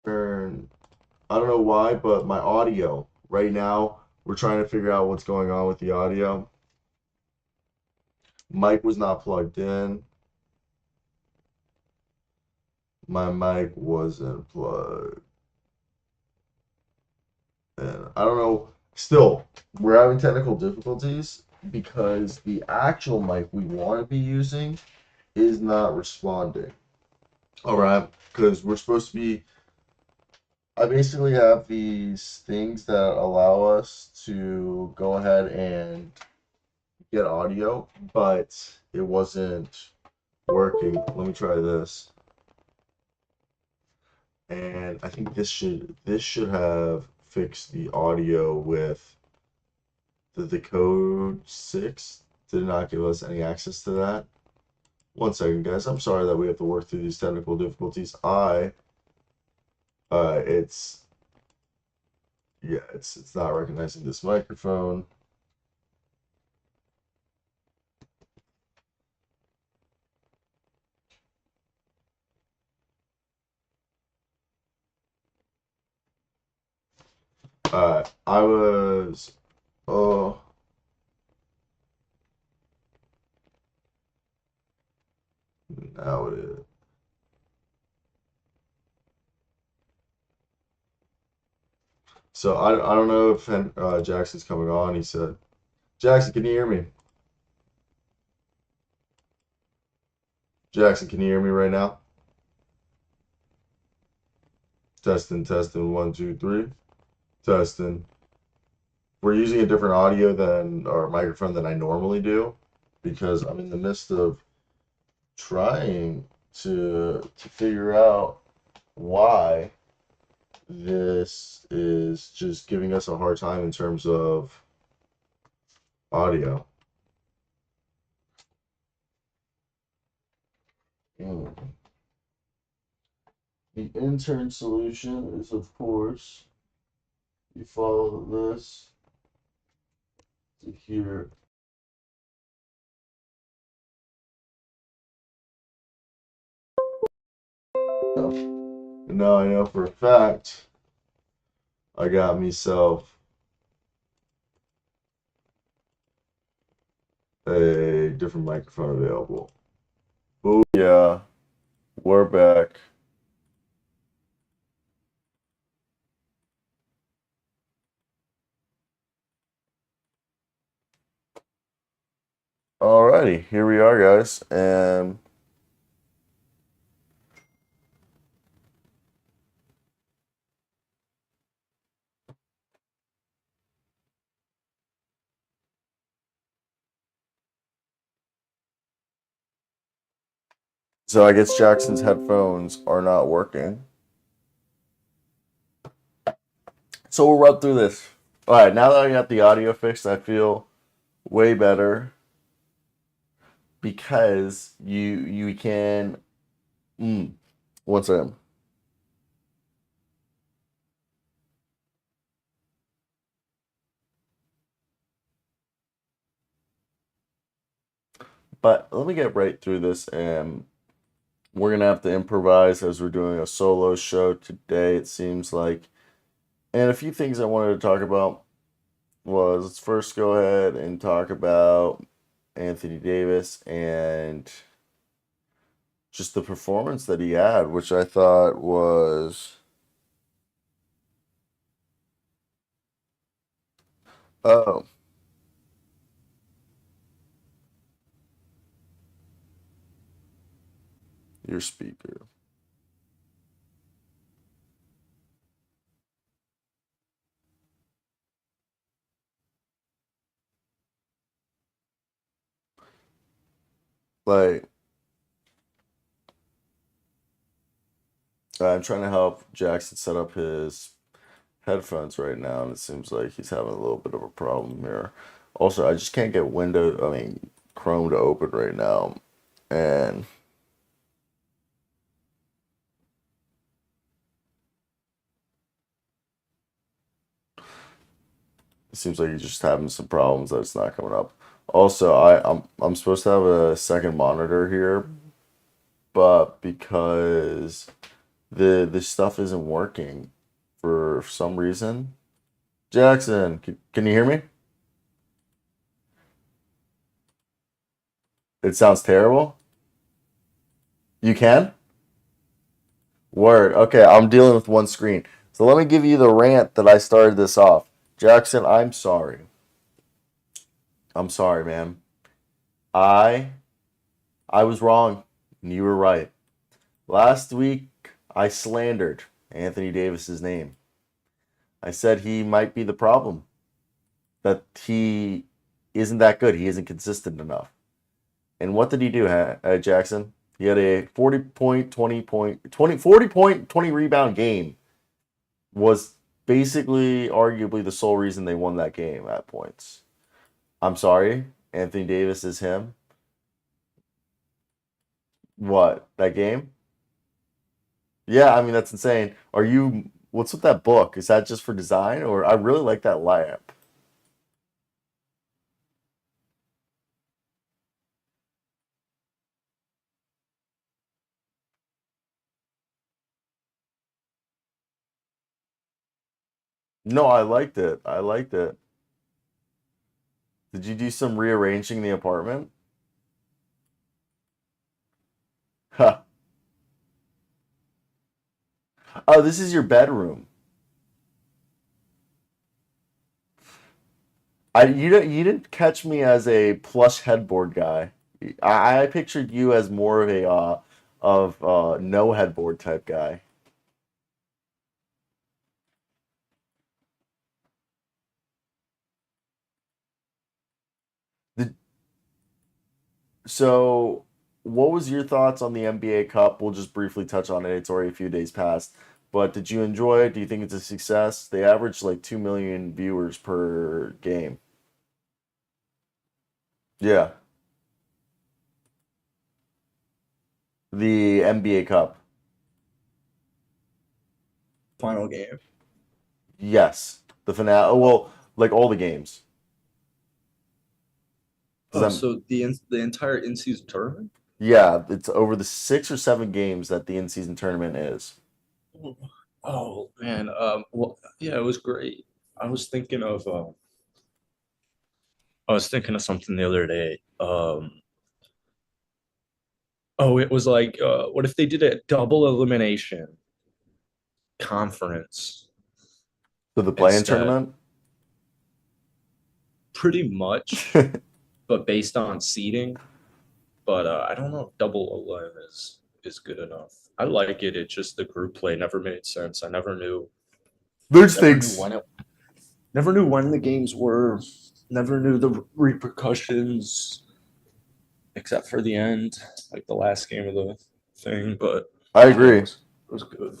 turn. I don't know why, but my audio right now, we're trying to figure out what's going on with the audio. Mic was not plugged in. My mic wasn't plugged. And I don't know. Still, we're having technical difficulties because the actual mic we want to be using is not responding. All right, because we're supposed to be. I basically have these things that allow us to go ahead and get audio, but it wasn't working. Let me try this. And I think this should have fixed the audio with the code 6 did not give us any access to that. One second, guys. I'm sorry that we have to work through these technical difficulties. It's yeah, it's not recognizing this microphone. I was oh now it is. So I don't know if Jackson's coming on. He said, Jackson, can you hear me? Jackson, can you hear me right now? Testing, testing, one, two, three. Testing. We're using a different audio than or microphone than I normally do because I'm in the midst of trying to figure out why this is just giving us a hard time in terms of audio. Mm. The intern solution is, of course, you follow this to here. And now I know for a fact I got myself a different microphone available. Oh yeah, we're back. Alrighty, here we are, guys, and so I guess Jackson's headphones are not working. So we'll run through this. All right, now that I got the audio fixed, I feel way better because you can. One second. But let me get right through this, and we're gonna have to improvise as we're doing a solo show today. It seems like, and a few things I wanted to talk about was let's first go ahead and talk about Anthony Davis and just the performance that he had, which I thought was oh, your speaker. Like I'm trying to help Jackson set up his headphones right now, and it seems like he's having a little bit of a problem here. Also, I just can't get Chrome to open right now, and it seems like he's just having some problems that it's not coming up. Also, I'm supposed to have a second monitor here, but because the stuff isn't working for some reason. Jackson, can you hear me? It sounds terrible. You can? Word. Okay, I'm dealing with one screen. So let me give you the rant that I started this off. Jackson, I'm sorry. I'm sorry, man. I I was wrong, and you were right. Last week I slandered Anthony Davis's name. I said he might be the problem. That he isn't that good. He isn't consistent enough. And what did he do, Jackson? He had a 40 point, 20 point, 20, 40 point, 20 rebound game. Was basically, arguably, the sole reason they won that game at points. I'm sorry, Anthony Davis is him. What, that game? Yeah, I mean, that's insane. What's with that book? Is that just for design? Or I really like that lamp. No, I liked it. I liked it. Did you do some rearranging the apartment? Huh. Oh, this is your bedroom. You didn't catch me as a plush headboard guy. I pictured you as more of a no headboard type guy. Did, so, what was your thoughts on the NBA Cup? We'll just briefly touch on it. It's already a few days past. But did you enjoy it? Do you think it's a success? They averaged like 2 million viewers per game. Yeah, the NBA Cup. Final game. Yes, the finale. Well, like all the games. Does Oh, that? so the entire in-season tournament? Yeah, it's over the 6 or 7 games that the in-season tournament is. Oh man, well, yeah, it was great. I was thinking of, I was thinking of something the other day. Oh, it was like, what if they did a double elimination conference So the play-in instead? tournament. Pretty much, but based on seeding. But I don't know if double elim is good enough. I like it. It's just the group play never made sense. I There's never knew things. when it never knew when the games were, never knew the repercussions, except for the end, like the last game of the thing. But I yeah, agree. it was good.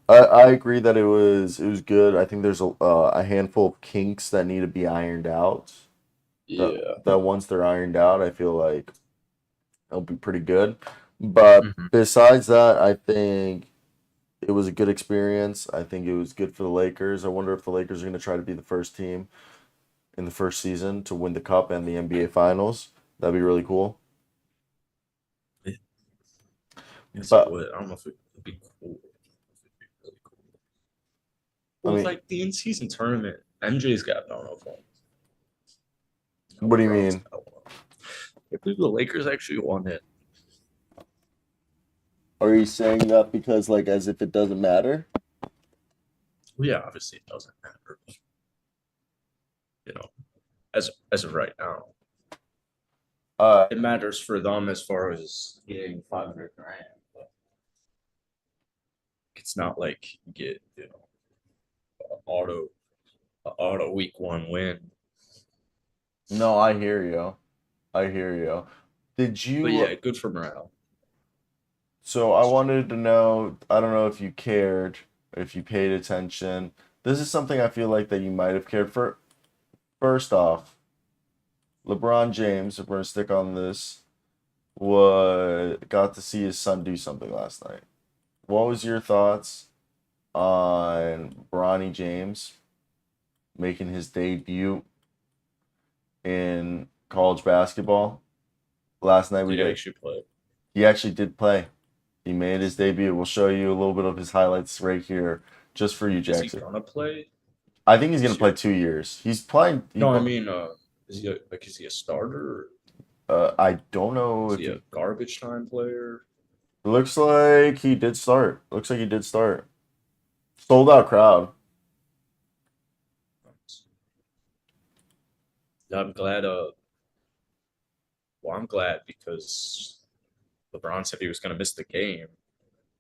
I agree that it was good. I think there's a handful of kinks that need to be ironed out. That Yeah. that once they're ironed out, I feel like it'll be pretty good. But Hmm. besides that, I think it was a good experience. I think it was good for the Lakers. I wonder if the Lakers are going to try to be the first team in the first season to win the cup and the NBA Finals. That'd be really cool. Yes, it But would. I don't know if it'd be cool. It'd be really cool. I Well, mean, like the in-season tournament, MJ's got none of them. what do you LeBron's mean? got one. I believe the Lakers actually won it. Are you saying that because like as if it doesn't matter? Well, yeah, obviously it doesn't matter. You know, as of right now, Uh, it matters for them as far as getting 500 grand. But it's not like you get auto auto week 1 win. no, I hear you. I hear you. Did But you? yeah, good for morale. So I wanted to know. I don't know if you cared, if you paid attention. This is something I feel like that you might have cared for. First off, LeBron James, if we're gonna stick on this, got to see his son do something last night. What was your thoughts on Bronny James making his debut in college basketball? Last night we Did he got actually play? he actually did play. He made his debut. We'll show you a little bit of his highlights right here, just for you, Is he Jackson. gonna play I think he's gonna this play year? 2 years. He's playing. No, I mean, is he a starter? I don't know Is if he a garbage time player? looks like he did start. Looks like he did start. Sold out crowd. I'm glad. Well, I'm glad because LeBron said he was gonna miss the game.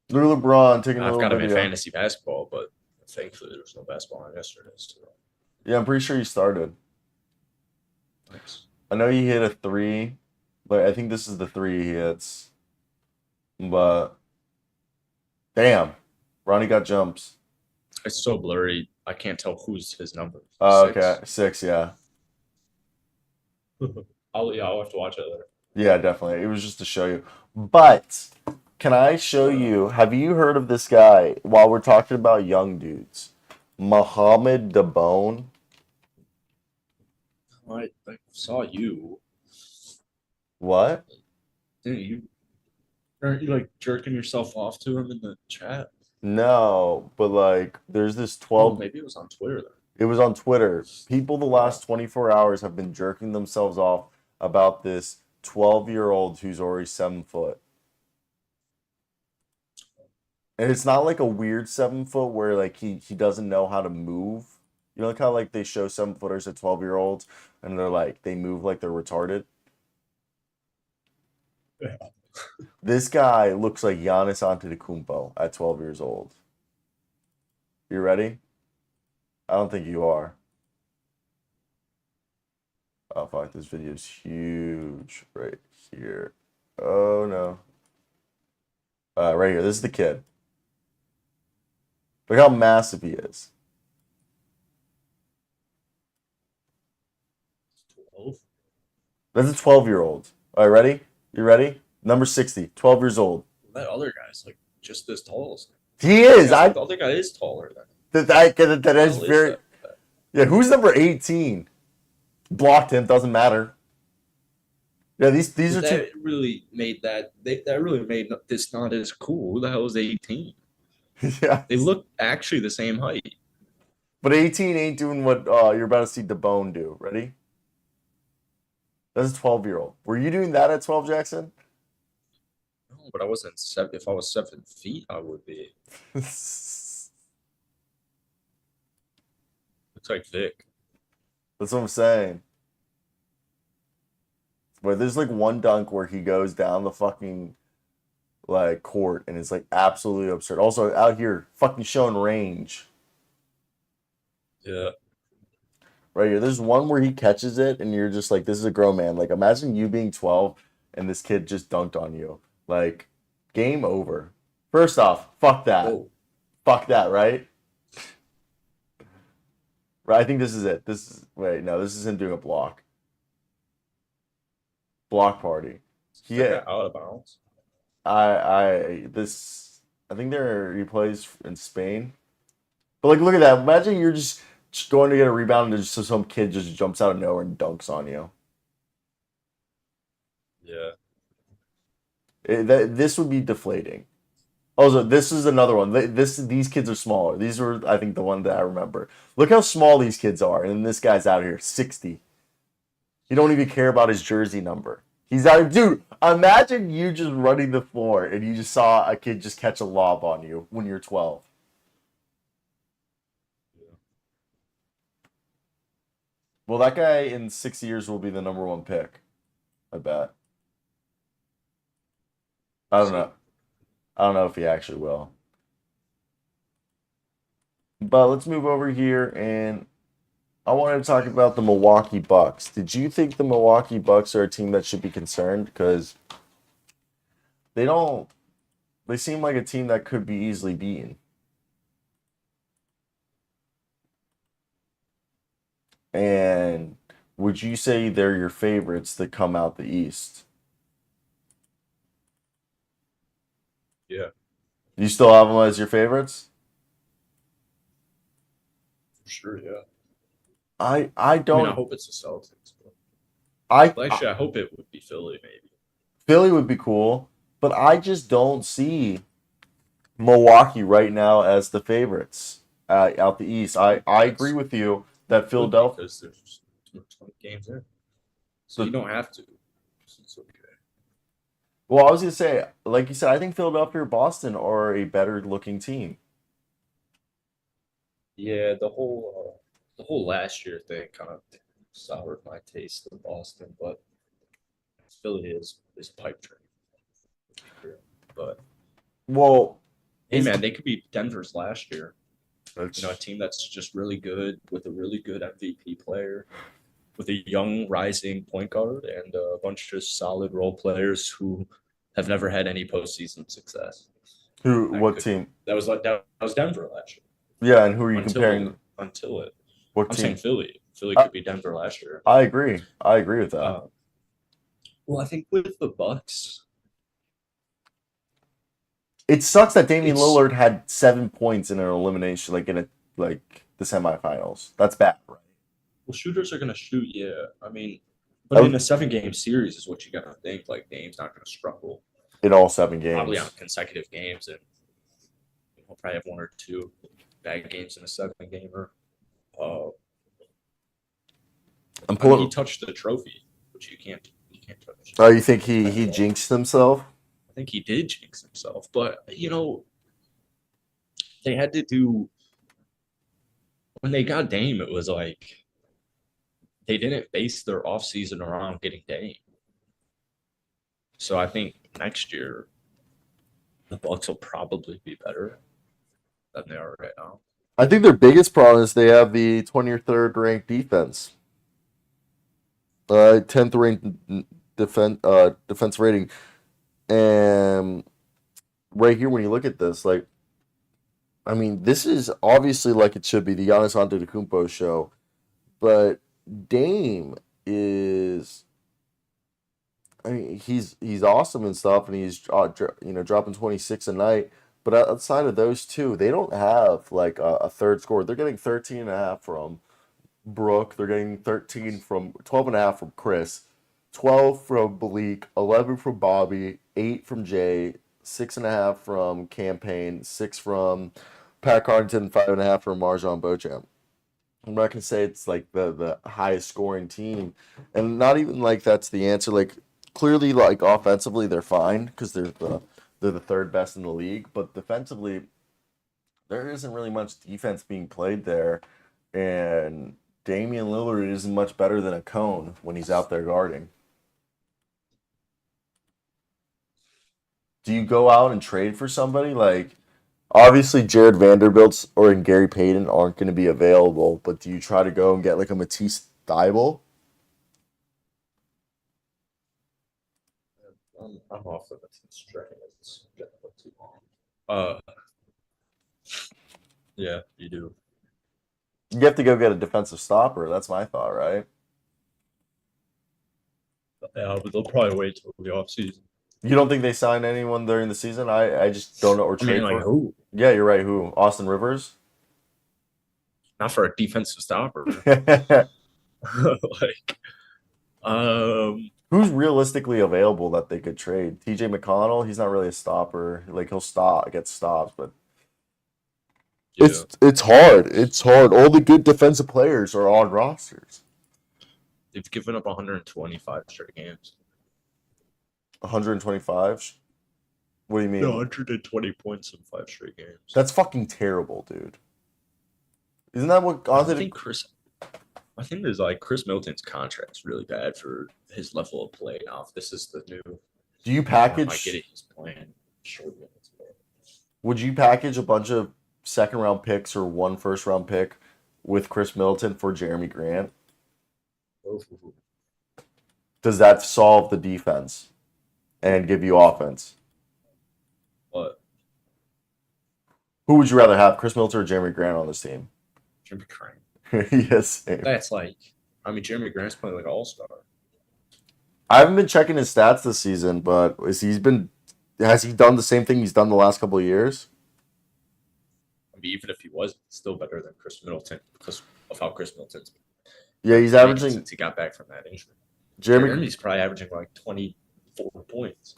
Lou LeBron taking a I've little got him in video. fantasy basketball, but thankfully there was no basketball on yesterday. So Yeah, I'm pretty sure he started. thanks. I know he hit a three, but I think this is the three he hits. But damn, Ronnie got jumps. It's so blurry. I can't tell who's his number. Oh, Six. okay, 6. Yeah, I'll have to watch it later. yeah, definitely. It was just to show you. But can I show you? Have you heard of this guy? While we're talking about young dudes, Mohamed Dabone. I saw you. What? Didn't you? Aren't you like jerking yourself off to him in the chat? No, but like, there's this Oh, 12. maybe it was on Twitter then. It was on Twitter. People the last 24 hours have been jerking themselves off about this 12-year-old who's already 7 foot. And it's not like a weird 7 foot where like he doesn't know how to move. You know, like how like they show 7 footers at 12-year-olds and they're like they move like they're retarded. Yeah. This guy looks like Giannis Antetokounmpo at 12 years old. You ready? I don't think you are. Oh fuck, this video is huge right here. Oh no. Right here. This is the kid. Look how massive he is. 12? That's a 12-year-old. All right, ready? You ready? Number 60, 12 years old. That other guy's like just this tall as him. He is. The other guy is taller than him. That is How very. that? Yeah, who's number 18? Blocked him. Doesn't matter. Yeah, these are two. That really made that really made this not as cool. Who the hell is 18? Yeah, They look actually the same height. but 18 ain't doing what you're about to see DeBone do. Ready? That's a 12-year-old. Were you doing that at 12, Jackson? No, but I wasn't seven. If I was 7 feet, I would be. That's Looks like Vic. what I'm saying. But there's like one dunk where he goes down the fucking like court and it's like absolutely absurd. Also out here fucking showing range. Yeah. Right here. There's one where he catches it and you're just like, this is a grown man. Like imagine you being 12 and this kid just dunked on you. Like, game over. First off, fuck that. Oh. Fuck that, right? Right, I think this is it. This is this is him doing a block. Block party. Yeah. Out of bounds. I think he plays in Spain. But like look at that. Imagine you're just going to get a rebound and just some kid just jumps out of nowhere and dunks on you. Yeah. This would be deflating. Also, this is another one. These kids are smaller. These were, I think, the one that I remember. Look how small these kids are, and then this guy's out here, 60. You don't even care about his jersey number. He's out, dude. Imagine you just running the floor and you just saw a kid just catch a lob on you when you're 12. Yeah. Well, that guy in 6 years will be the number 1 pick. I bet. I don't know. I don't know if he actually will. But let's move over here and I wanted to talk about the Milwaukee Bucks. Did you think the Milwaukee Bucks are a team that should be concerned? Because they seem like a team that could be easily beaten. And would you say they're your favorites that come out the East? Yeah. You still have them as your favorites? For sure, yeah. I don't. I mean, I hope it's the Celtics. But Actually, I hope it would be Philly, maybe. Philly would be cool. But I just don't see Milwaukee right now as the favorites out the East. I agree That's with you that good Philadelphia. because there's 20 games in, so you The, don't have to. It's okay. well, I was gonna say, like you said, I think Philadelphia or Boston are a better looking team. Yeah, the whole last year thing kind of soured my taste of Boston, but Philly is a pipe dream. But Well, hey, is man, they could be Denver's last year. A that's team that's just really good with a really good MVP player, with a young rising point guard and a bunch of solid role players who have never had any postseason success. who? That What could team? that was Denver last year Yeah, and who are you until comparing? until it. What I'm saying team? Philly. Philly I, could be Denver last year. I agree. I agree with that. Uh, well, I think with the Bucks, It sucks that Damian it's Lillard had 7 points in an elimination, like in a like the semifinals. That's bad, right? well, shooters are gonna shoot. Yeah, I mean, I but in was a 7 game series is what you gotta think. Like Dame's not gonna struggle in all seven probably on games. consecutive games, and we'll probably have 1 or 2 bad games in a 7 gamer. Uh, I'm I mean, he pulling. touched the trophy, which you can't touch. Oh, you think That he ball. jinxed himself? I think he did jinx himself, but they had to do when they got Dame. It was like they didn't base their offseason around getting Dame. So I think next year the Bucks will probably be better than they are right now. I think their biggest problem is they have the 23rd ranked defense. 10th ranked defense rating. And right here, when you look at this, like, I mean, this is obviously like it should be the Giannis Antetokounmpo show, but Dame is. I mean, he's awesome and stuff, and he's dropping 26 a night. But outside of those two, they don't have like a third scorer. They're getting 13 and a half from Brooke. They're getting 13 from 12 and a half from Chris, 12 from Bleak, 11 from Bobby, 8 from Jay, 6.5 from Campaign, 6 from Pat Connington, 5.5 from Marjan Beauchamp. I'm not gonna say it's like the highest scoring team, and not even like that's the answer. Like clearly, like offensively, they're fine because they're the third best in the league, but defensively, there isn't really much defense being played there, and Damian Lillard isn't much better than a cone when he's out there guarding. Do you go out and trade for somebody like? Obviously, Jared Vanderbilt's or and Gary Payton aren't going to be available, but do you try to go and get like a Matisse Thybulle? I'm off of it. It's train. It's getting a little too long. Uh, yeah, you do. You have to go get a defensive stopper. That's my thought, right? Yeah, but they'll probably wait till the off season. You don't think they signed anyone during the season? I just don't know or I mean, trade like for. who? Yeah, you're right. Who? Austin Rivers? Not for a defensive stopper. Who's like, um, realistically available that they could trade? TJ McConnell, he's not really a stopper. Like he'll get stops, but yeah, it's hard. It's hard. All the good defensive players are on rosters. they've given up 125 straight games. 125? What do you No, mean? 120 points in 5 straight games. That's fucking terrible, dude. Isn't that what I think there's like Chris Middleton's contract's really bad for his level of play now. If this is the new do you form, I get it. package He's playing short minutes, but would you package a bunch of second round picks or one first round pick with Chris Middleton for Jeremy Grant? Does that solve the defense and give you offense? But Who would you rather have, Chris Middleton or Jeremy Grant on this team? Jimmy Crane. Yes, same. That's like, I mean, Jeremy Grant's playing like all star. I haven't been checking his stats this season, but has he done the same thing he's done the last couple of years? I mean, even if he was, still better than Chris Middleton because of how Chris Middleton's Yeah, he's playing averaging since he got back from that injury. Jeremy Jeremy's probably averaging like 24 points.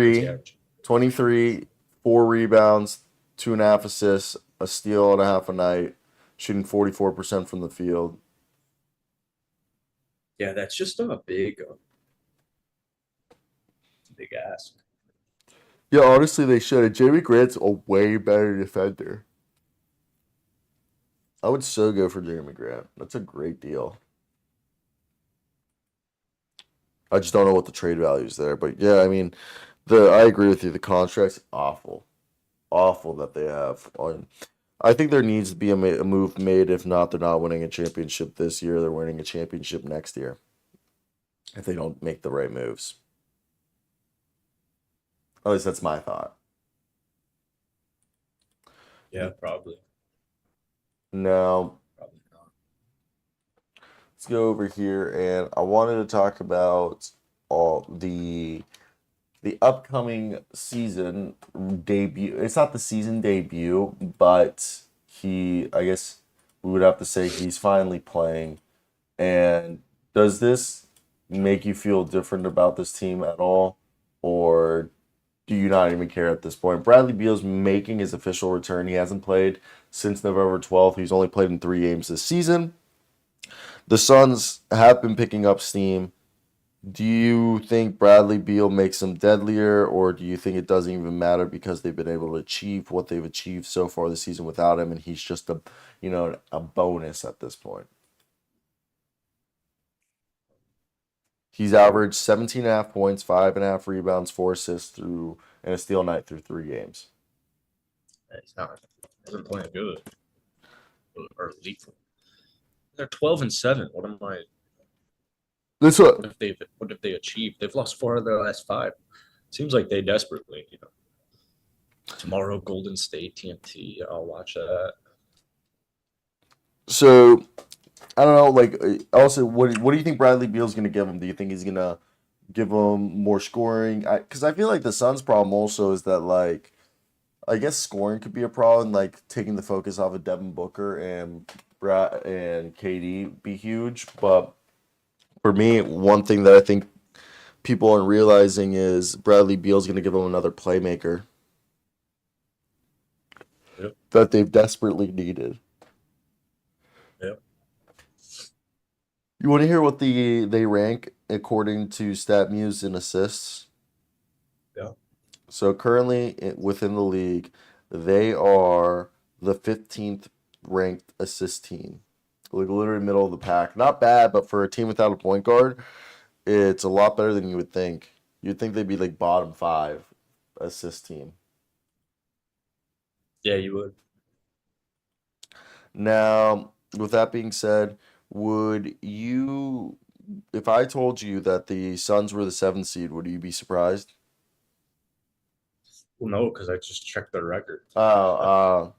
What's he 23, averaging? 23, 4 rebounds, 2.5 assists, a steal and a half a night, shooting 44% from the field. Yeah, that's just a big ask. Yeah, honestly, they should. Jamie Grant's a way better defender. I would so go for Jeremy Grant. That's a great deal. I just don't know what the trade value is there. But yeah, I mean, I agree with you. The contract's awful. Awful that they have. I think there needs to be a move made. If not, they're not winning a championship this year. They're winning a championship next year if they don't make the right moves. At least that's my thought. Yeah, probably. Now, Probably not. let's go over here, and I wanted to talk about all the upcoming season debut. It's not the season debut, but I guess we would have to say he's finally playing. And does this make you feel different about this team at all? Or do you not even care at this point? Bradley Beal's making his official return. He hasn't played since November 12th. He's only played in 3 games this season. The Suns have been picking up steam. Do you think Bradley Beal makes them deadlier, or do you think it doesn't even matter because they've been able to achieve what they've achieved so far this season without him, and he's just a bonus at this point? He's averaged 17.5 points, 5.5 rebounds, 4 assists and a steal night through 3 games. He's not. Hasn't playing good. Or lethal. They're 12-7. What am I? That's What have they achieved? They've lost 4 of their last 5. Seems like they desperately, Tomorrow, Golden State, TNT. I'll watch that. So I don't know. Like, also, what do you think Bradley Beal's going to give him? Do you think he's going to give him more scoring? Because I feel like the Suns' problem also is that, like, I guess scoring could be a problem. Like, taking the focus off of Devin Booker and Brad and KD be huge. But for me, one thing that I think people aren't realizing is Bradley Beal's going to give him another playmaker Yep. that they've desperately needed. Yep. You want to hear what they rank according to StatMuse in assists? Yeah. So currently within the league, they are the 15th ranked assist team. Like literally middle of the pack. Not bad, but for a team without a point guard, it's a lot better than you would think. You'd think they'd be like bottom 5 assist team. Yeah, you would. Now, with that being said, would you, if I told you that the Suns were the 7th seed, would you be surprised? Well, no, because I just checked their record. But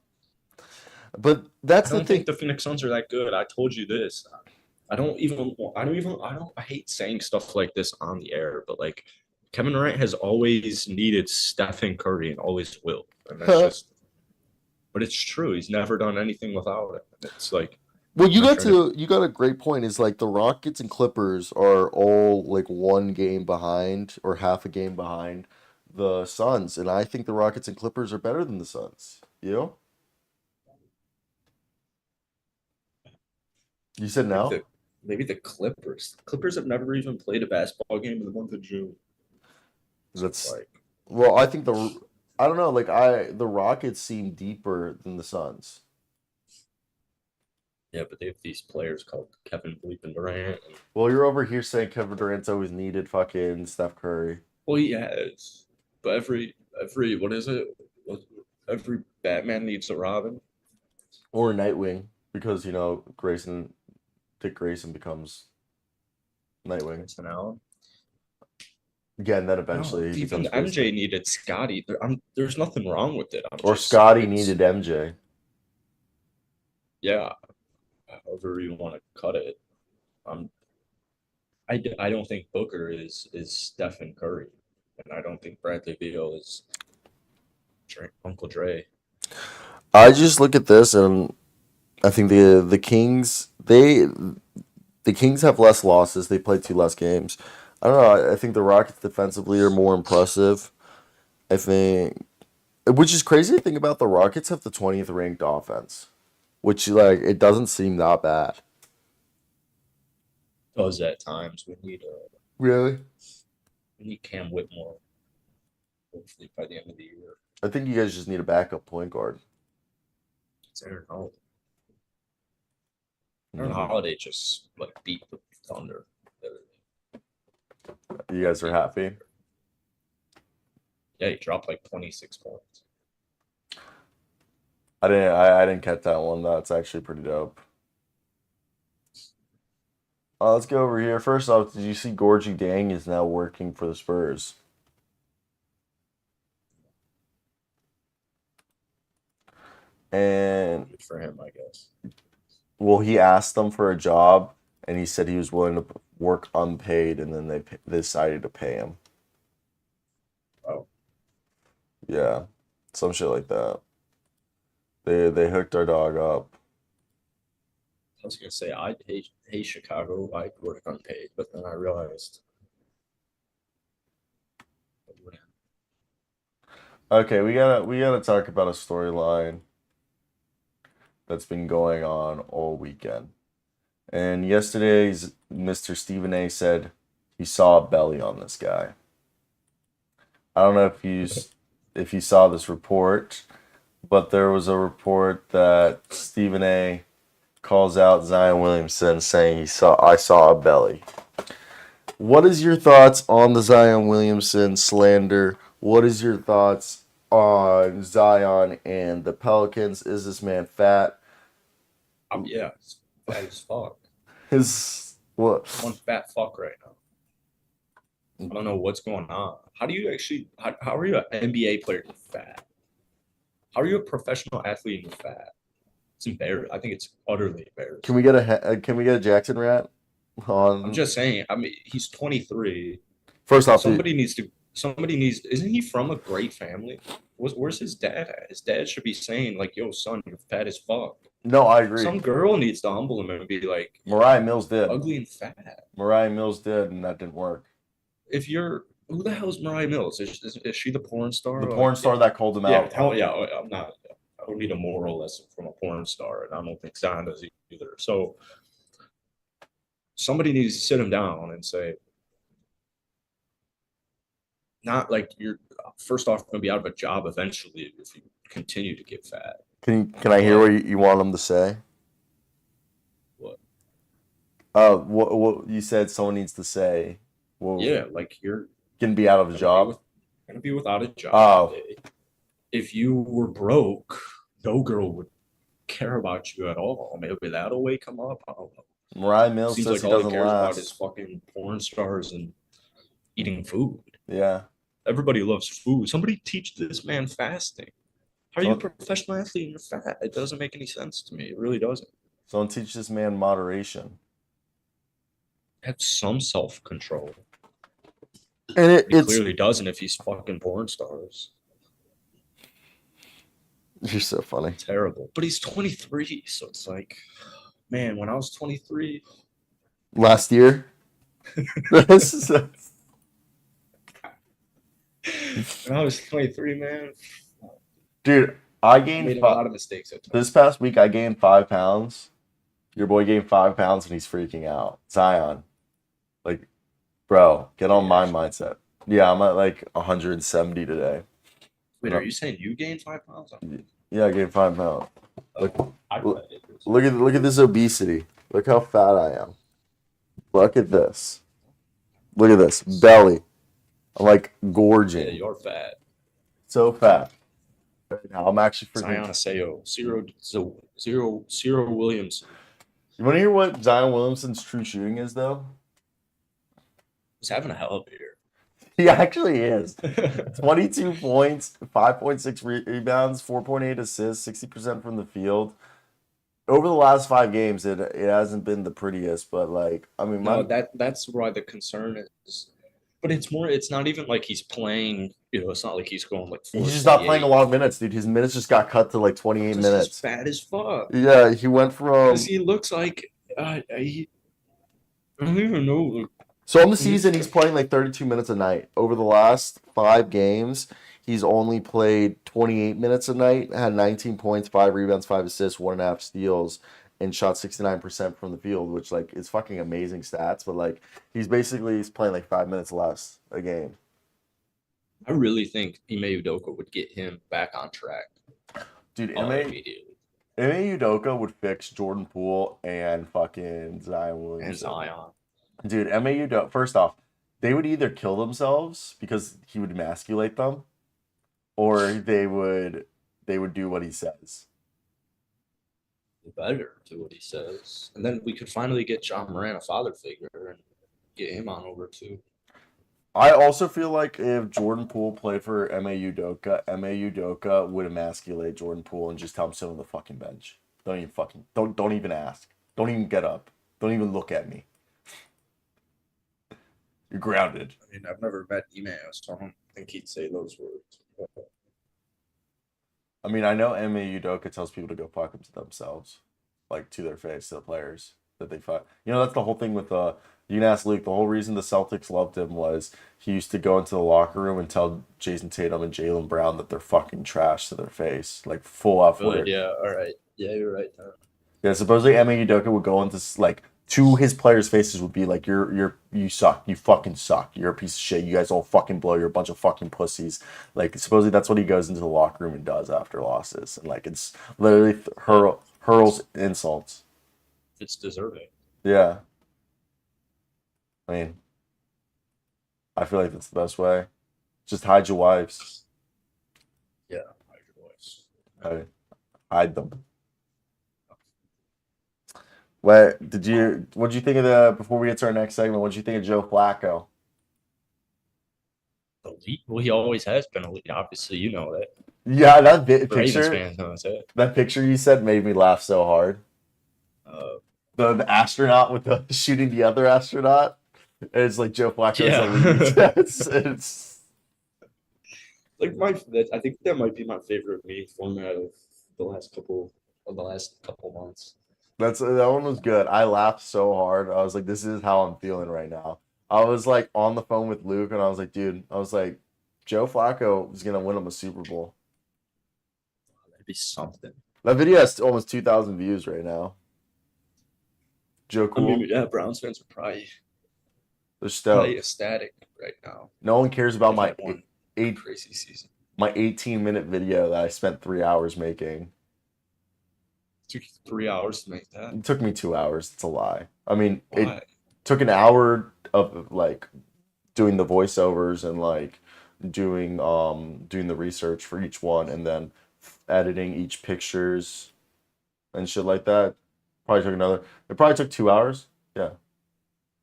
I that's the don't thing. think the Phoenix Suns are that good. I told you this. I hate saying stuff like this on the air, but like Kevin Durant has always needed Stephen Curry and always will. And that's just, but it's true. He's never done anything without it. And it's like, Well, I'm trying to, you got a great point. Is like the Rockets and Clippers are all like 1 game behind or half a game behind the Suns, and I think the Rockets and Clippers are better than the Suns. You said maybe no? the Clippers. Clippers have never even played a basketball game in the month of June. So it's That's like, well, I don't know. Like the Rockets seem deeper than the Suns. yeah, but they have these players called Kevin Bleeping Durant. Well, you're over here saying Kevin Durant's always needed fucking Steph Curry Well, he has, but every what is it? Every Batman needs a Robin. or Nightwing because Dick Grayson becomes Nightwing. It's an Allen. Again, then No, eventually he even becomes MJ Grayson. needed Scotty. There's nothing wrong with it. Or Scotty needed MJ. Yeah, however you want to cut it. Um, I don't think Booker is Stephen Curry, and I don't think Bradley Beal is Uncle Dre. I just look at this and I think the Kings the Kings have less losses. They played 2 less games. I don't know. I think the Rockets defensively are more impressive. I think, which is crazy to think about. The Rockets have the 20th ranked offense, which like it doesn't seem that bad. Does at times Really? we need Cam Whitmore hopefully by the end of the year. I think you guys just need a backup point guard. It's Aaron Holiday. Aaron Mhm. Holiday just like beat the Thunder. You guys are happy. Yeah, he dropped like 26 points. I didn't catch that one. That's actually pretty dope. Let's go over here. First off, did you see Gorgie Dang is now working for the Spurs? And Good for him, I guess. well, he asked them for a job, and he said he was willing to work unpaid, and then they decided to pay him. Oh, Yeah, some shit like that. They hooked our dog up. I was gonna say I'd hate Chicago. I'd work unpaid, but then I realized I wouldn't. Okay, we gotta talk about a storyline that's been going on all weekend. And yesterday's Mr. Stephen A said he saw a belly on this guy. I don't know if you saw this report, but there was a report that Stephen A calls out Zion Williamson saying I saw a belly. What is your thoughts on the Zion Williamson slander? What is your thoughts on Zion and the Pelicans? Is this man fat? Yeah, it's fat as fuck. His what? One fat fuck right now. I don't know what's going on. How do you actually? How are you an NBA player and fat? How are you a professional athlete and you're fat? It's embarrassing. I think it's utterly embarrassing. Can we get a Jackson rat on? I'm just saying. I mean, he's 23. First off, Somebody needs to. Somebody needs. Isn't he from a great family? Where's his dad at? His dad should be saying like, "Yo, son, you're fat as fuck." no, I agree. Some girl needs to humble him and be like, Mariah Mills did. ugly and fat. Mariah Mills did, and that didn't work. If you're, who the hell is Mariah Mills? Is she the porn star? The porn star that called him out. Yeah. I'm not. I don't need a moral lesson from a porn star, and I don't think Zion does either. So somebody needs to sit him down and say, not like you're first off going to be out of a job eventually if you continue to get fat. Can I hear what you want him to say? What? What you said someone needs to say. Well, Yeah, like you're gonna be out of a job. Gonna be without a job. Oh, If you were broke, no girl would care about you at all. Maybe that'll wake him up. I don't know. Mariah Mills Seems says like he all he doesn't cares about is last. fucking porn stars and eating food. Yeah. Everybody loves food. Somebody teach this man fasting. How are you a professional athlete and you're fat? It doesn't make any sense to me. It really doesn't. Someone teach this man moderation. Have some self-control. And He it's clearly doesn't if he's fucking porn stars. you're so funny. Terrible. But he's 23, so it's like, man, when I was 23, Last year. This is when I was 23, man, dude, I I gained made a lot of mistakes at times. this past week. I gained 5 pounds. Your boy gained 5 pounds, and he's freaking out. Zion, like, bro, get on my mindset. Yeah, I'm at like 170 today. Wait, are you saying you gained 5 pounds? Yeah, I gained 5 pounds. Look, I look at this obesity. Look how fat I am. Look at this. Look at this belly. I'm like gorging. Yeah, you're fat. So fat. Right now, I'm actually freaking. Zion Aseo, Zero Williamson. You want to hear what Zion Williamson's true shooting is, though? He's having a hell of a year. He actually is. 22 points, 5.6 rebounds, 4.8 assists, 60% from the field. Over the last 5 games, it hasn't been the prettiest, but like, I mean, No, that's why the concern is. But it's not even like he's playing, it's not like he's going like he's just not playing a lot of minutes, dude. His minutes just got cut to like 28 minutes. He's fat as fuck. Yeah, he went from. Because he looks like, I don't even know. So on the season, he's playing like 32 minutes a night. Over the last 5 games, He's only played 28 minutes a night, had 19 points, 5 rebounds, 5 assists, 1.5 steals, and shot 69% from the field, which like is fucking amazing stats. But like he's playing like 5 minutes less a game. I really think Ime Udoka would get him back on track Dude, immediately. Ime Udoka would fix Jordan Poole and fucking Zion Williamson. And Zion. Dude, Ime Udoka, first off, they would either kill themselves because he would emasculate them, or they would do what he says. Better do what he says. And then we could finally get John Moran a father figure and get him on over too. I also feel like if Jordan Poole played for Ime Udoka would emasculate Jordan Poole and just tell him sit on the fucking bench. Don't even ask. Don't even get up. Don't even look at me. You're grounded. I mean, I've never met Ime, so I don't think he'd say those words. I mean, I know Ime Udoka tells people to go fuck themselves, like to their face, to the players that they fuck. You know, that's the whole thing with you can ask Luke. The whole reason the Celtics loved him was he used to go into the locker room and tell Jason Tatum and Jaylen Brown that they're fucking trash to their face, like full F word. Yeah, all right. Yeah, you're right. Yeah, supposedly Ime Udoka would go into like to his players' faces would be like, you suck, you fucking suck, you're a piece of shit, you guys all fucking blow, you're a bunch of fucking pussies. Like supposedly that's what he goes into the locker room and does after losses, and like it's literally hurls insults. It's deserving. Yeah. I mean, I feel like that's the best way. Just hide your wives. Yeah, hide your wives. Hide them. What'd you think of before we get to our next segment, what'd you think of Joe Flacco? Elite? Well, he always has been elite. Obviously, you know that. Yeah, that Ravens fans knows it. That picture you said made me laugh so hard. The astronaut with the shooting the other astronaut. It's like Joe Flacco's elite. it's like I think that might be my favorite meme format of the last couple months. That one was good. I laughed so hard. I was like, this is how I'm feeling right now. I was like on the phone with Luke and I was like, dude, Joe Flacco is gonna win him a Super Bowl. That'd be something. That video has almost 2,000 views right now. Joe Cool. I mean, yeah, Browns fans are probably ecstatic right now. No one cares about my crazy season. My 18-minute video that I spent 3 hours making. It took you 3 hours to make that? It took me 2 hours. It's a lie. I mean, Why? It took an hour of like doing the voiceovers and like doing the research for each one and then editing each pictures and shit like that. It probably took 2 hours. Yeah.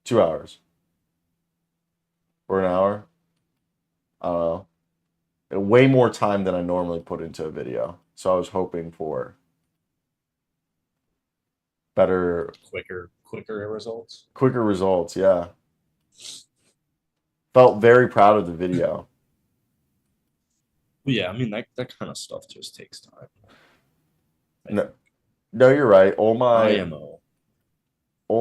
2 hours. Or an hour. I don't know. Way more time than I normally put into a video. So I was hoping for better, quicker results. Quicker results, yeah. Felt very proud of the video. Yeah, I mean that kind of stuff just takes time. No, you're right. All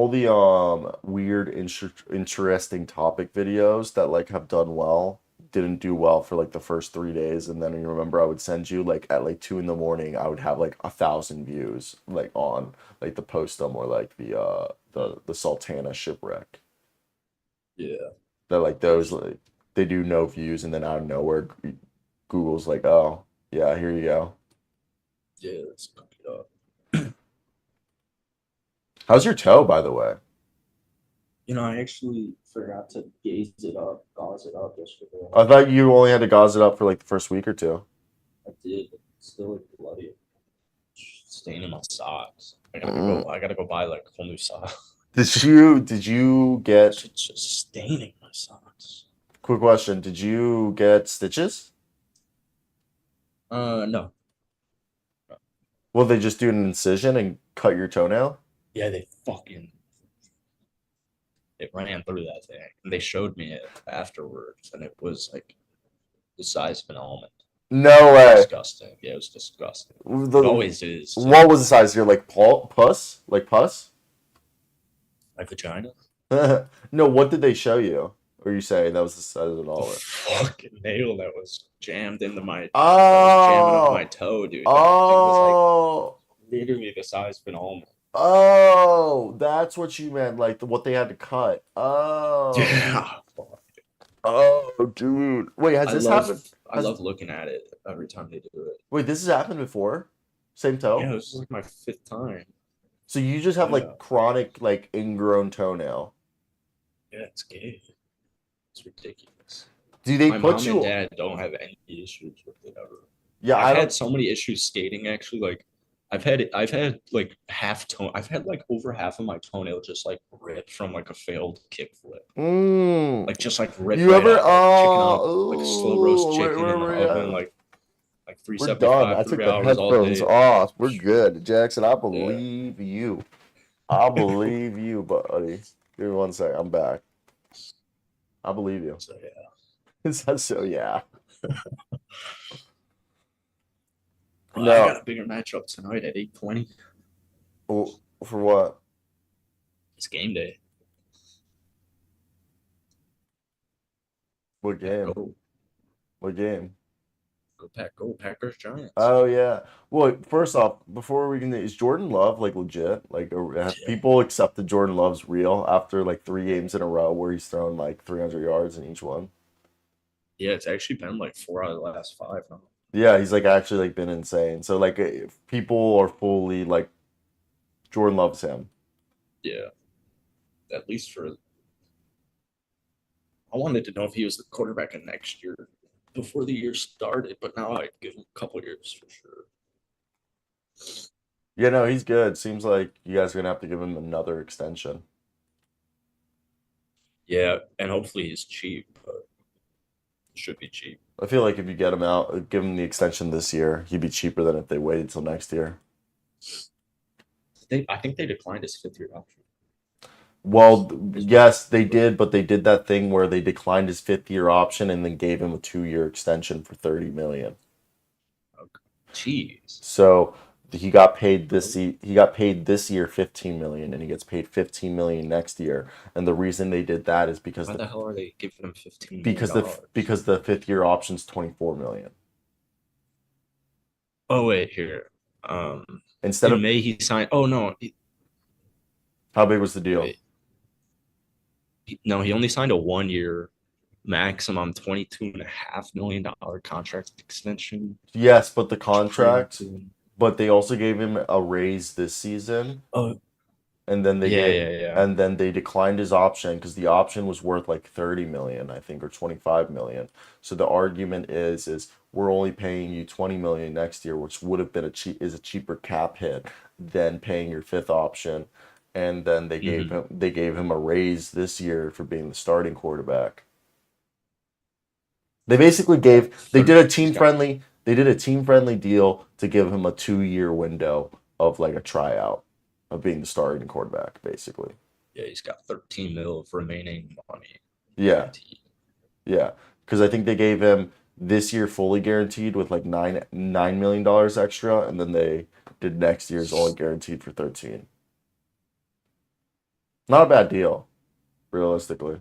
the weird, interesting topic videos that like have done well didn't do well for like the first 3 days, and then you remember I would send you like at like 2 a.m. I would have like 1,000 views like on like the Postum or like the Sultana shipwreck. Yeah. That like those like they do no views, and then out of nowhere Google's like, oh yeah, here you go. Yeah, that's fucked up. How's your toe, by the way? You know, I actually forgot to gauze it up yesterday. I thought you only had to gauze it up for like the first week or two. I did. It's still like bloody. Staining my socks. I gotta go buy like whole new socks. Did you get? It's just staining my socks. Quick question: did you get stitches? No. Will they just do an incision and cut your toenail? Yeah, it ran through that thing. And they showed me it afterwards, and it was like the size of an almond. No way. Disgusting. Yeah, it was disgusting. It always is. Too. What was the size here? Like puss? Like pus? Like vagina? No, what did they show you? Or are you saying that was the size of an The olive? fucking nail that was jammed into my that was jamming on my Oh, toe, dude. That thing was like oh, literally the size of an almond. oh, that's what you meant, like what they had to cut. Oh, Yeah. oh, dude. Wait, has I this love happened? I Has love looking at it every time they do it. Wait, this has happened before? Same Yeah, toe? this is like my fifth time. So you just have Yeah. like chronic, like ingrown toenail. Yeah, it's gay. It's ridiculous. Do they My put mom and you? dad don't have any issues with it ever. Yeah, I've I had don't. so many issues skating actually. Like I've had like I've had like over half of my toenail just like ripped from like a failed kickflip. Mm. Like just like ripped You right ever? out, like chicken on a like slow roast Oh, chicken in the where oven, we at? like We're done. 375, I took three the hours all headphones day. off. We're good, Jackson. I Yeah. believe you. I believe you, buddy. Give me one sec. I'm back. I believe you. So yeah. So yeah. Well, I No. got a bigger matchup tonight at 8:20. For what? It's game day. What Pack game? go. What game? Go pack go. Packers Giants. Oh yeah. Well, first off, before we can, is Jordan Love like legit? Like, have Yeah. people accepted Jordan Love's real after like 3 games in a row where he's thrown like 300 yards in each one? Yeah, it's actually been like 4 out of the last 5 now. Yeah, he's like actually like been insane. So like, if people are fully like Jordan loves him. Yeah. At least for I wanted to know if he was the quarterback of next year before the year started, but now I'd give him a couple years for sure. Yeah, no, he's good. Seems like you guys are gonna have to give him another extension. Yeah, and hopefully he's cheap, but it should be cheap. I feel like if you get him out, give him the extension this year, he'd be cheaper than if they waited till next year. I think they declined his 5th year option. Well, yes, they did, but they did that thing where they declined his 5th year option and then gave him a 2-year extension for 30 million. Okay. Jeez. So he got paid this year 15 million and he gets paid 15 million next year. And the reason they did that is because Why the hell are they giving him $15 because million? the 5th year option's 24 million. Oh wait, here. Instead In of May he signed. Oh no, how big was the deal? wait. No, he only signed a 1-year maximum $22.5 million contract extension. Yes, but the contract, Crazy. but they also gave him a raise this season, Oh and then yeah, yeah, yeah. they declined his option because the option was worth like 30 million, I think, or 25 million. So the argument is we're only paying you 20 million next year, which would have been a cheaper cap hit than paying your 5th option. And then they gave him a raise this year for being the starting quarterback. They basically they did a team friendly deal to give him a 2-year window of like a tryout of being the starting quarterback, basically. Yeah, he's got 13 mil of remaining money Yeah, guaranteed. yeah. Because I think they gave him this year fully guaranteed with like $9 million extra, and then they did next year's only guaranteed for 13. Not a bad deal, realistically.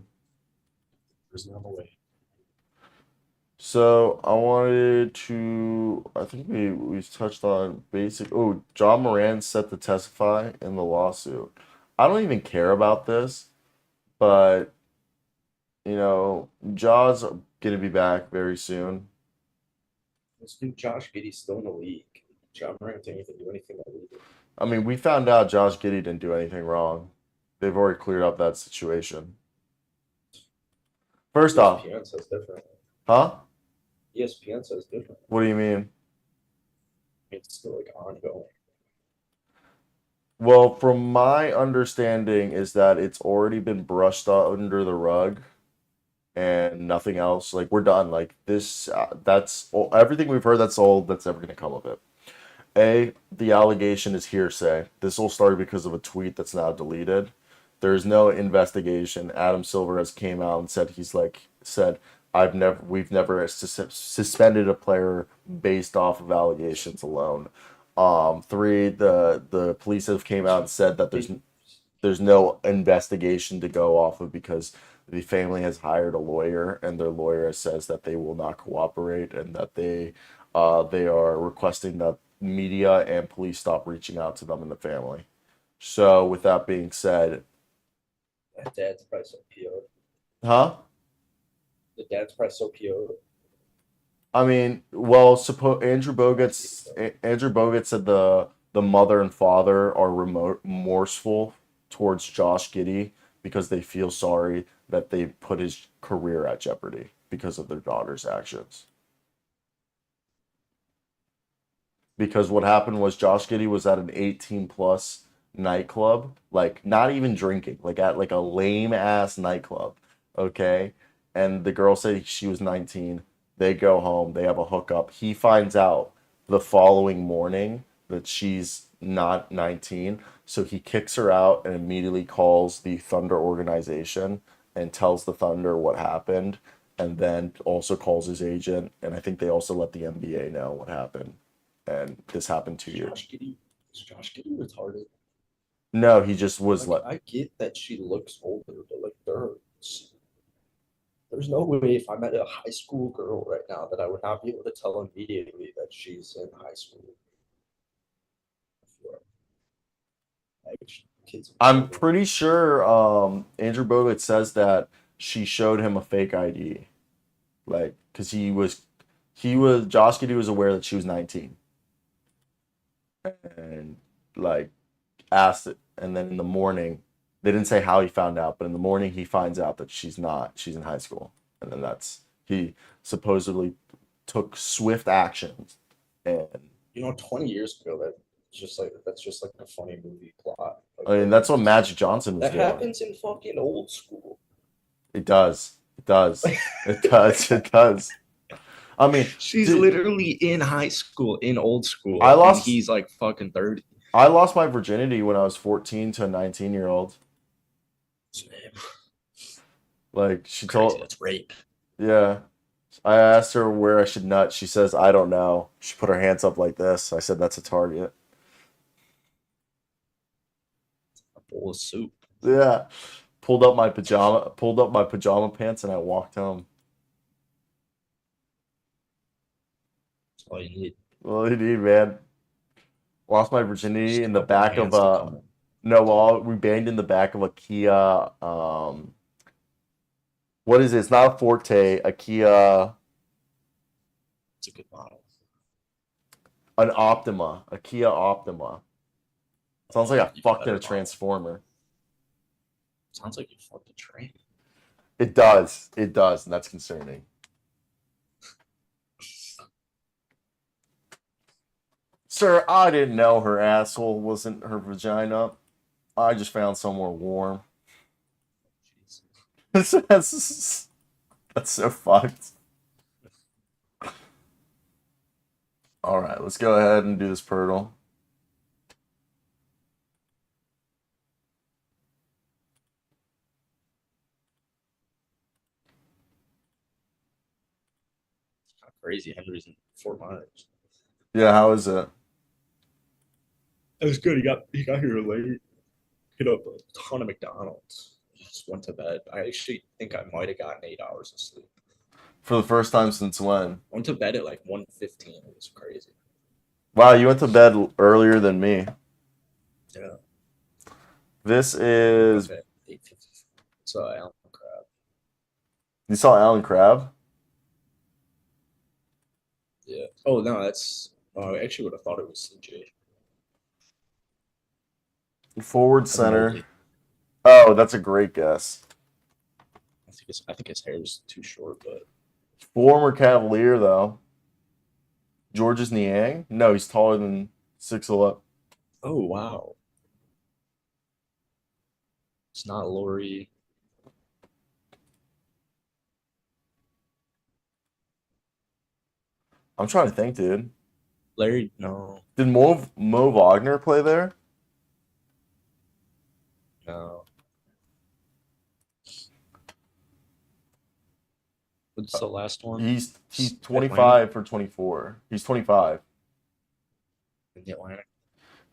There's no way. So I think we touched on basic. Oh, John Moran's set to testify in the lawsuit. I don't even care about this, but Jaw's gonna be back very soon. Let's do Josh Giddey's still in the league. John Morant didn't even do anything illegal. I mean, we found out Josh Giddey didn't do anything wrong. They've already cleared up that situation. First off, ESPN says different. huh? ESPN says different. What do you mean? It's still like ongoing. Well, from my understanding is that it's already been brushed under the rug and nothing else. Like we're done. Like this, that's everything we've heard. That's all that's ever going to come of it. The allegation is hearsay. This all started because of a tweet that's now deleted. There's no investigation. Adam Silver has came out and said we've never suspended a player based off of allegations alone. Three, the police have came out and said that there's no investigation to go off of because the family has hired a lawyer, and their lawyer says that they will not cooperate and that they are requesting that media and police stop reaching out to them and the family. So, with that being said, That dad's probably so PO. huh? The dad's probably so PO. I mean, well, suppose Andrew Bogut said the mother and father are remorseful towards Josh Giddey because they feel sorry that they put his career at jeopardy because of their daughter's actions. Because what happened was Josh Giddey was at an 18 plus nightclub, like not even drinking, like at like a lame ass nightclub, okay? And the girl said she was 19. They go home, they have a hookup. He finds out the following morning that she's not 19, so he kicks her out and immediately calls the Thunder organization and tells the Thunder what happened, and then also calls his agent, and I think they also let the NBA know what happened, and this happened 2 years. Is Josh Giddey retarded? No, he just was Like, like, I get that she looks older, but like there's no way if I met a high school girl right now that I would not be able to tell immediately that she's in high school. Like, kids I'm pretty sure Andrew Bogut says that she showed him a fake ID, like because he was Josh Giddey was aware that she was 19, and like asked it, and then in the morning they didn't say how he found out, but in the morning he finds out that she's in high school, and then he supposedly took swift actions, and 20 years ago that's just like a funny movie plot. Like, I mean that's what Magic Johnson was that doing. happens in fucking old school. It does. It does. It does. It does. I mean, She's dude, literally in high school, in old school, I and lost he's like fucking 30. I lost my virginity when I was 14 to a 19-year-old. Like she Crazy, told that's rape. yeah. I asked her where I should nut. She says, "I don't know." She put her hands up like this. I said, "That's a target." A bowl of soup. Yeah. Pulled up my pajama pants and I walked home. That's all you need. Well, indeed, man. Lost my virginity Just in a the couple back of hands to come in. no, well, we banged in the back of a Kia what is it? It's not a Forte, a Kia, It's a good model. an Optima, a Kia Optima. Sounds like I Even fucked in better a model. transformer. Sounds like you fucked a train. It does. It does, and that's concerning. Sir, I didn't know her asshole wasn't her vagina. I just found somewhere warm. Jeez. That's so fucked. All right, let's go ahead and do this Purtle. It's kind of crazy. Henry's in Fort Myers. Yeah, how is it? It was good. He got here late. Hit up a ton of McDonald's. Just went to bed. I actually think I might have gotten 8 hours of sleep. For the first time since when? Went to bed at like 1:15. It was crazy. Wow, you went to bed earlier than me. Yeah. This is. Okay. 8:50. So Alan Crab. You saw Alan Crab? Yeah. Oh no, that's. I actually would have thought it was CJ. Forward center. Remotely. Oh, that's a great guess. I think his hair is too short, but Former Cavalier, though. Georges Niang? No, he's taller than 6'11". oh wow, it's not Lori. I'm trying to think, dude. Larry, no, Did Mo Wagner play there? no. What's the last one? He's Atlantic? 25 for 24. He's 25 In the Atlantic.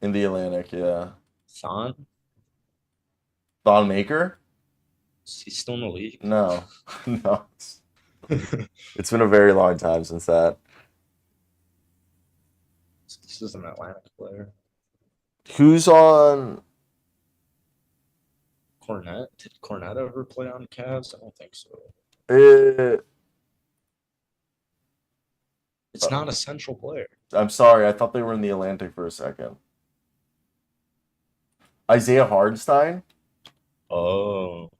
in the Atlantic, yeah. Thon? Thon Maker? Is he still in the league? No, no. It's been a very long time since that. This is an Atlantic player. Who's on? Cornette? Did Cornette ever play on Cavs? I don't think so. Uh, It's not a central player. I'm sorry, I thought they were in the Atlantic for a second. Isaiah Hardenstein? Oh,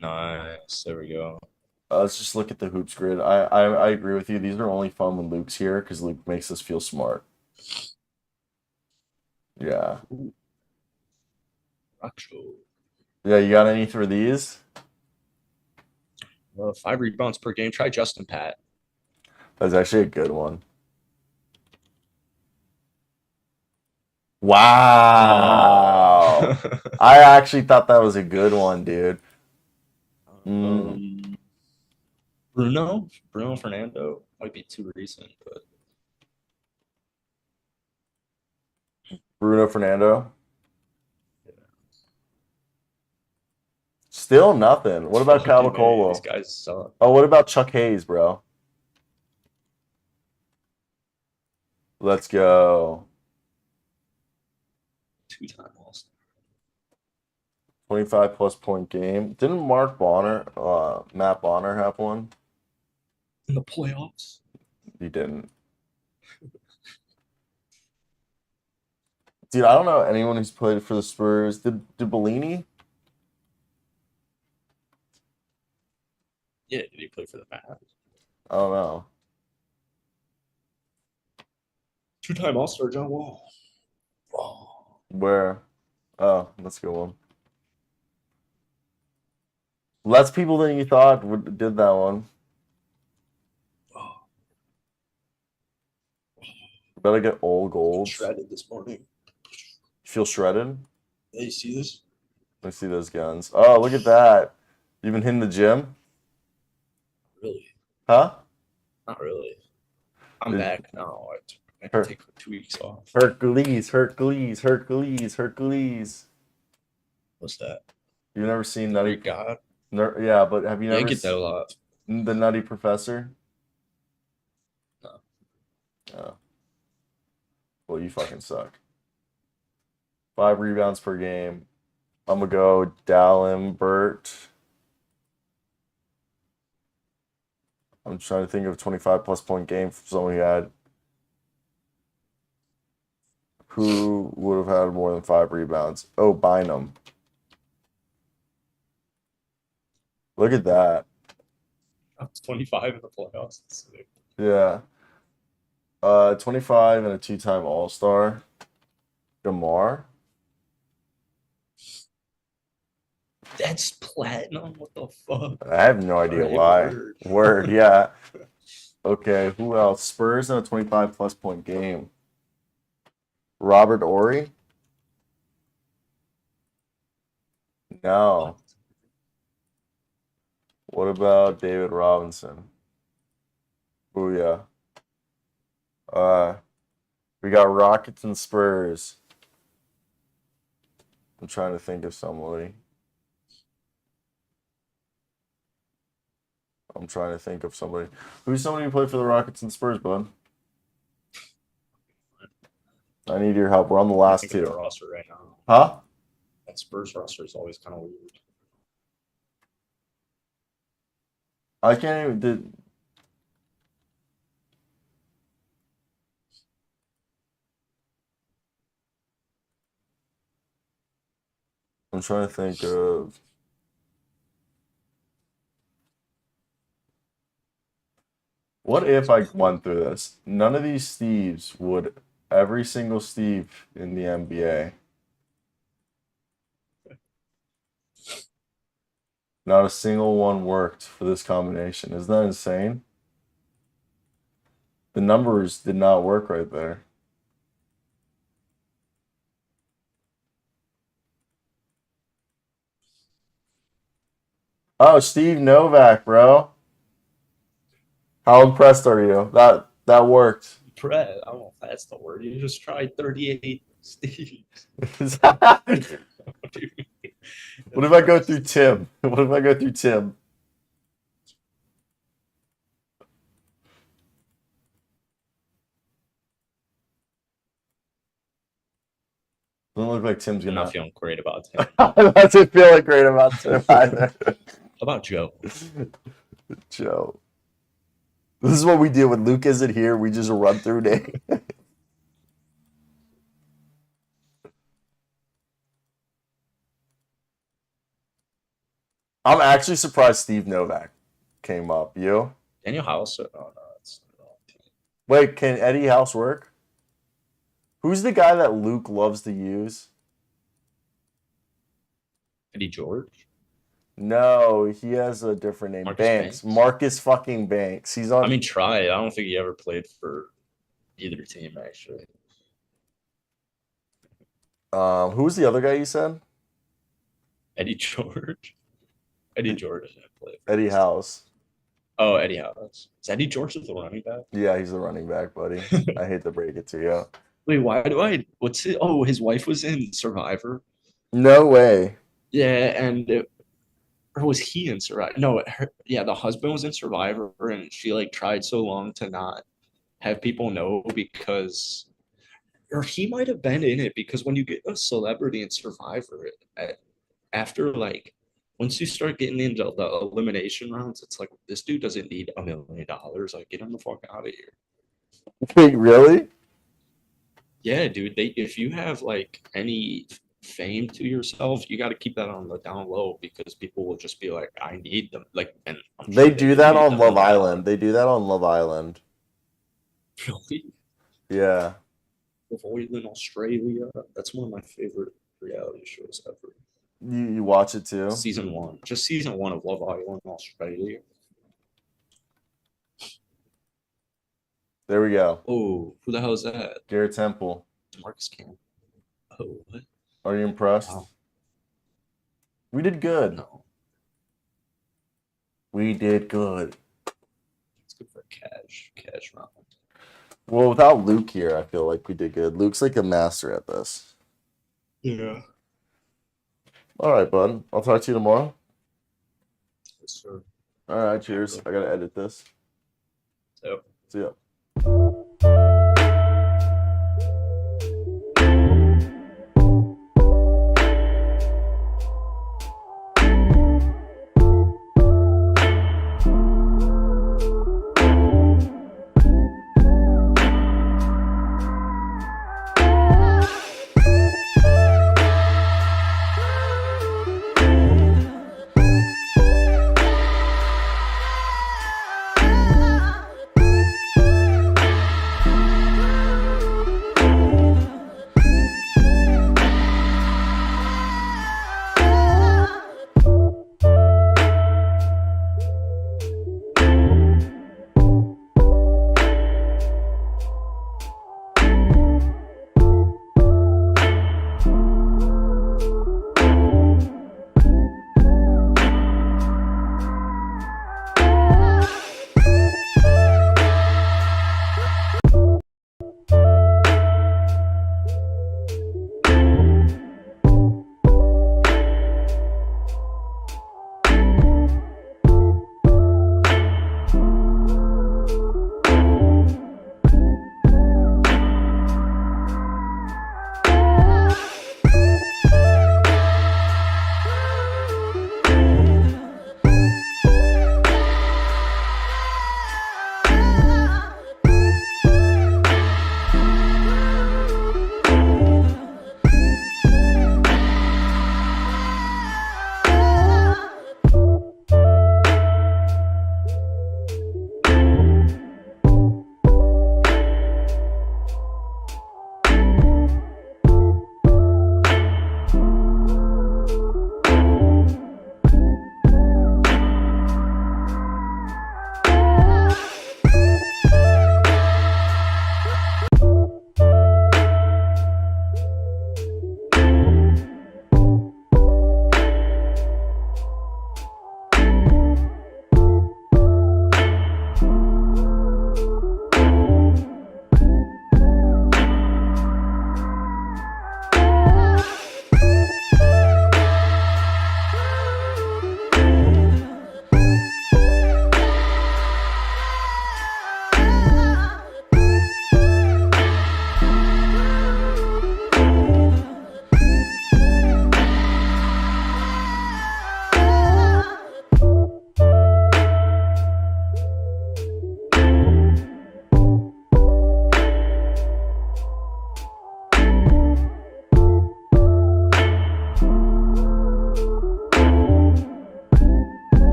nice. There we go. Let's just look at the hoops grid. I agree with you. These are only fun when Luke's here because Luke makes us feel smart. Yeah. Rock show. Yeah, you got any for these? 5 rebounds per game. Try Justin Pat. That's actually a good one. Wow. I actually thought that was a good one, dude. Bruno Fernando might be too recent, but Bruno Fernando. Still nothing. What about Cavacolo? These guys suck. Oh, what about Chuck Hayes, bro? Let's go. 2-time All-Star. 25+ point game. Didn't Matt Bonner have one? In the playoffs? He didn't. Dude, I don't know anyone who's played for the Spurs. Did Bellini? Yeah, did he play for the Mavs? I don't know. 2-time All-Star John Wall. Oh. Where? Oh, that's a good one. Less people than you thought did that one. Better get all gold. Shredded this morning. You feel shredded? Yeah, you see this? Let me see those guns. Oh, look at that. You've been hitting the gym? Really? Huh? Not really. I'm back now. I can take 2 weeks off. Hercules. What's that? You've never seen Nutty God? Yeah, but have you never get that a lot. The Nutty Professor? No. Oh. Well, you fucking suck. 5 rebounds per game. I'm gonna go Dalembert. I'm trying to think of a 25+ point game for someone who would have had more than 5 rebounds. Oh, Bynum. Look at that. 25 in the playoffs. Yeah. 25 and a 2-time All-Star. DeMar. That's platinum. What the fuck? I have no idea why. Word, yeah. Okay, who else? Spurs in a 25+ point game. Robert Ory? No. What about David Robinson? Booyah. We got Rockets and Spurs. I'm trying to think of somebody. Who's somebody who played for the Rockets and Spurs, bud? I need your help. We're on the last 2. Roster right now. Huh? That Spurs roster is always kind of weird. I can't even. I'm trying to think of. What if I went through this? None of these Steves would. Every single Steve in the NBA. Not a single one worked for this combination. Isn't that insane? The numbers did not work right there. Oh, Steve Novak, bro. How impressed are you? That worked. Brett, I don't know if that's the word. You just tried 38 Steves. What if I go through Tim? What if I go through Tim? Doesn't look like Tim's I'm not gonna. feeling great about him. Doesn't feel like great about Tim either. How about Joe? Joe. This is what we do when Luke isn't here. We just run through names. I'm actually surprised Steve Novak came up. You? Daniel House? Oh no, it's Wait, can Eddie House work? Who's the guy that Luke loves to use? Eddie George. No, he has a different name. Marcus Banks. Banks? Marcus fucking Banks. He's on. I mean, try it. I don't think he ever played for either team actually. Who was the other guy you said? Eddie George. Eddie George didn't play. Eddie House. Oh, Eddie House. Is Eddie George the running back? Yeah, he's the running back, buddy. I hate to break it to you. Wait, why do I? What's it? Oh, his wife was in Survivor. No way. Yeah, or was he in Survivor? No, yeah, the husband was in Survivor, and she like tried so long to not have people know because, or he might have been in it because when you get a celebrity in Survivor, after like once you start getting into the elimination rounds, it's like this dude doesn't need $1 million. Like, get him the fuck out of here. Wait, really? Yeah, dude. If you have like any fame to yourself, you got to keep that on the down low because people will just be like, I need them. Like, and I'm They sure do that need on them Love no matter Island. They do that on Love Island. Really? Yeah. Love Island, Australia. That's one of my favorite reality shows ever. You watch it too? Season 1. Just season 1 of Love Island, Australia. There we go. Oh, who the hell is that? Garrett Temple. Marcus Camp. Oh, what? Are you impressed? Wow. We did good. No. We did good. It's good for cash round. Well, without Luke here, I feel like we did good. Luke's like a master at this. Yeah. All right, bud. I'll talk to you tomorrow. Yes, sir. All right, cheers. I gotta edit this. So. See ya.